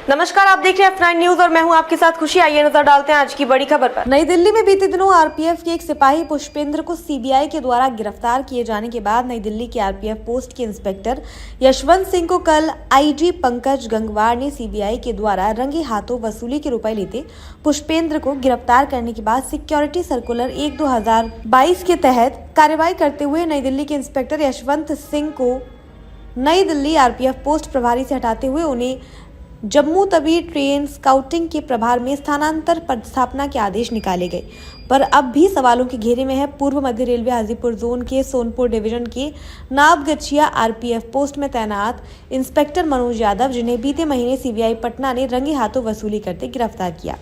नमस्कार, आप देख रहे हैं F9 न्यूज और मैं हूं आपके साथ खुशी। आइए नजर डालते हैं आज की बड़ी खबर पर। नई दिल्ली में बीते दिनों आरपीएफ के एक सिपाही पुष्पेंद्र को सीबीआई के द्वारा गिरफ्तार किए जाने के बाद नई दिल्ली के आरपीएफ पोस्ट के इंस्पेक्टर यशवंत सिंह को कल आईजी पंकज गंगवार ने सीबीआई के द्वारा रंगे हाथों वसूली के रुपए लेते पुष्पेंद्र को गिरफ्तार करने के बाद सिक्योरिटी सर्कुलर 1/2022 के तहत कार्रवाई करते हुए नई दिल्ली के इंस्पेक्टर यशवंत सिंह को नई दिल्ली आरपीएफ पोस्ट प्रभारी से हटाते हुए उन्हें जम्मू तवी ट्रेन स्काउटिंग के प्रभार में स्थानांतर पदस्थापना के आदेश निकाले गए। पर अब भी सवालों के घेरे में है पूर्व मध्य रेलवे हाजीपुर जोन के सोनपुर डिवीजन के नावगछिया आरपीएफ पोस्ट में तैनात इंस्पेक्टर मनोज यादव, जिन्हें बीते महीने सीबीआई पटना ने रंगे हाथों वसूली करते गिरफ्तार किया।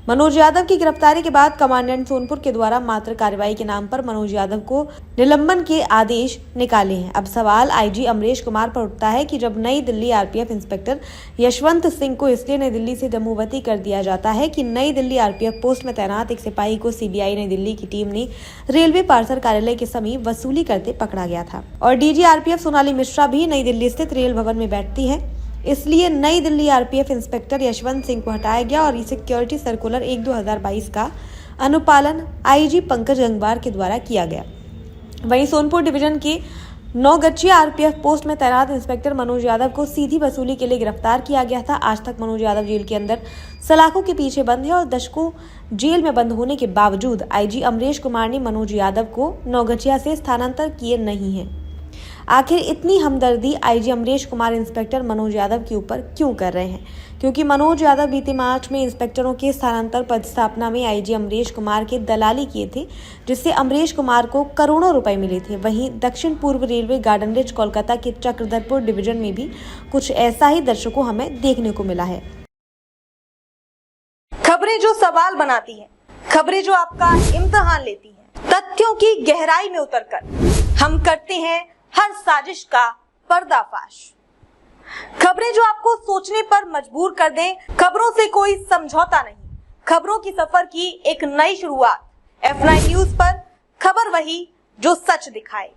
मनोज यादव की गिरफ्तारी के बाद कमांडेंट सोनपुर के द्वारा मात्र कार्रवाई के नाम पर मनोज यादव को निलंबन के आदेश निकाले हैं। अब सवाल आईजी अमरेश कुमार पर उठता है कि जब नई दिल्ली आरपीएफ इंस्पेक्टर यशवंत सिंह को इसलिए नई दिल्ली से जम्मूवती कर दिया जाता है कि नई दिल्ली आरपीएफ पोस्ट में तैनात एक सिपाही को सीबीआई नई दिल्ली की टीम ने रेलवे पार्सल कार्यालय के समीप वसूली करते पकड़ा गया था और डीजी आरपीएफ सोनाली मिश्रा भी नई दिल्ली स्थित रेल भवन में बैठती है। इसलिए नई दिल्ली आरपीएफ इंस्पेक्टर यशवंत सिंह को हटाया गया और सिक्योरिटी सर्कुलर 1/2022 का अनुपालन आईजी पंकज गंगवार के द्वारा किया गया। वहीं सोनपुर डिवीजन के नौगछिया आरपीएफ पोस्ट में तैनात इंस्पेक्टर मनोज यादव को सीधी वसूली के लिए गिरफ्तार किया गया था। आज तक मनोज यादव जेल के अंदर सलाखों के पीछे बंद है और दशकों जेल में बंद होने के बावजूद आईजी अमरेश कुमार ने मनोज यादव को नौगछिया से स्थानांतर किए नहीं है। आखिर इतनी हमदर्दी आईजी अमरेश कुमार इंस्पेक्टर मनोज यादव के ऊपर क्यों कर रहे हैं? क्योंकि मनोज यादव बीते मार्च में इंस्पेक्टरों के स्थानांतर पदस्थापना में आईजी अमरेश कुमार के दलाली किए थे, जिससे अमरेश कुमार को करोड़ों रुपए मिले थे। वहीं दक्षिण पूर्व रेलवे गार्डन रिच कोलकाता के चक्रधरपुर डिवीजन में भी कुछ ऐसा ही दर्शकों हमें देखने को मिला है। खबरें जो सवाल बनाती हैं, खबरें जो आपका इम्तिहान लेती हैं, तथ्यों की गहराई में उतरकर हम करते हैं हर साजिश का पर्दाफाश। खबरें जो आपको सोचने पर मजबूर कर दें, खबरों से कोई समझौता नहीं, खबरों की सफर की एक नई शुरुआत। F9 न्यूज पर खबर वही जो सच दिखाए।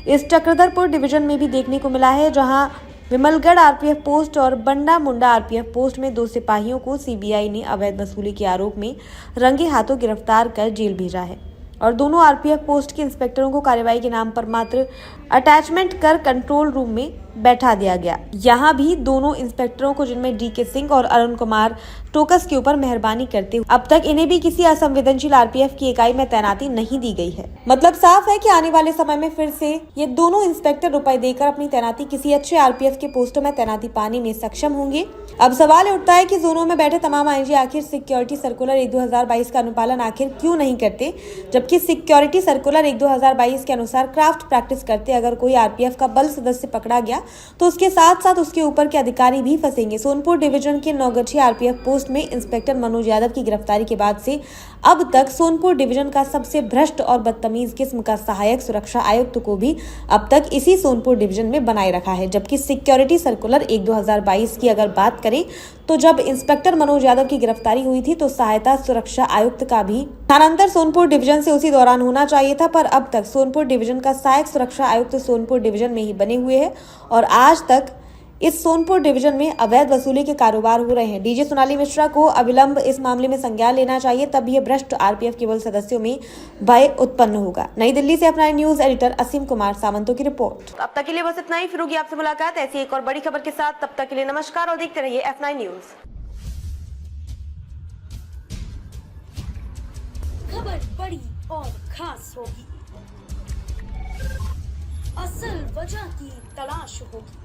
इस चक्रधरपुर डिवीजन में भी देखने को मिला है, जहां विमलगढ़ आरपीएफ पोस्ट और बंडा मुंडा आरपीएफ पोस्ट में 2 सिपाहियों को सीबीआई ने अवैध वसूली के आरोप में रंगे हाथों गिरफ्तार कर जेल भेजा है और दोनों आरपीएफ पोस्ट के इंस्पेक्टरों को कार्रवाई के नाम पर मात्र अटैचमेंट कर कंट्रोल रूम में बैठा दिया गया। यहाँ भी दोनों इंस्पेक्टरों को, जिनमें डीके सिंह और अरुण कुमार टोकस के ऊपर मेहरबानी करते हुए अब तक इन्हें भी किसी असंवेदनशील आरपीएफ की इकाई में तैनाती नहीं दी गई है। मतलब साफ है कि आने वाले समय में फिर से ये दोनों इंस्पेक्टर रुपए देकर अपनी तैनाती किसी अच्छे आरपीएफ के पोस्टों में तैनाती पाने में सक्षम होंगे। अब सवाल उठता है कि जोनों में बैठे तमाम आईजी आखिर सिक्योरिटी सर्कुलर 1/2022 का अनुपालन आखिर क्यों नहीं करते, जबकि सिक्योरिटी सर्कुलर 1/2022 के अनुसार क्राफ्ट प्रैक्टिस करते अगर कोई आरपीएफ का बल सदस्य पकड़ा गया तो उसके साथ साथ उसके ऊपर के अधिकारी भी फंसेंगे। सोनपुर डिवीजन के नौगछिया आरपीएफ पोस्ट में इंस्पेक्टर मनोज यादव की गिरफ्तारी के बाद से अब तक सोनपुर डिवीजन का सबसे भ्रष्ट और बदतमीज किस्म का सहायक सुरक्षा आयुक्त को भी अब तक इसी सोनपुर डिवीजन में बनाए रखा है। जबकि सिक्योरिटी सर्कुलर 1/2022 की अगर बात करें तो जब इंस्पेक्टर मनोज यादव की गिरफ्तारी हुई थी तो सहायता सुरक्षा आयुक्त का भी स्थानांतर सोनपुर डिवीजन से उसी दौरान होना चाहिए था, पर अब तक सोनपुर डिवीजन का सहायक सुरक्षा आयुक्त सोनपुर डिवीजन में ही बने हुए हैं और आज तक इस सोनपुर डिवीजन में अवैध वसूली के कारोबार हो रहे हैं। डीजी सोनाली मिश्रा को अविलंब इस मामले में संज्ञान लेना चाहिए, तब यह भ्रष्ट आरपीएफ केवल सदस्यों में भय उत्पन्न होगा। नई दिल्ली से F9 न्यूज एडिटर असीम कुमार सामंतों की रिपोर्ट। अब तक के लिए बस इतना ही, फिर होगी आपसे मुलाकात ऐसी एक और बड़ी खबर के साथ। तब तक के लिए नमस्कार और देखते रहिए F9 न्यूज। खबर बड़ी और खास होगी, असल वजह की तलाश होगी,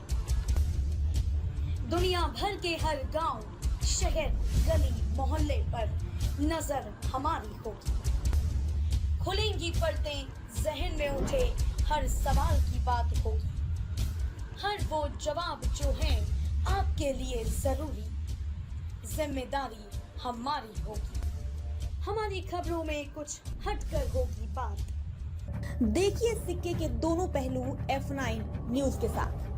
दुनिया भर के हर गांव, शहर, गली, मोहल्ले पर नजर हमारी होगी। खुलेंगी पर्दें, जहन में उठे हर सवाल की बात होगी, हर वो जवाब जो है आपके लिए जरूरी, जिम्मेदारी हमारी होगी। हमारी खबरों में कुछ हटकर होगी बात। देखिए सिक्के के दोनों पहलू F9 न्यूज के साथ।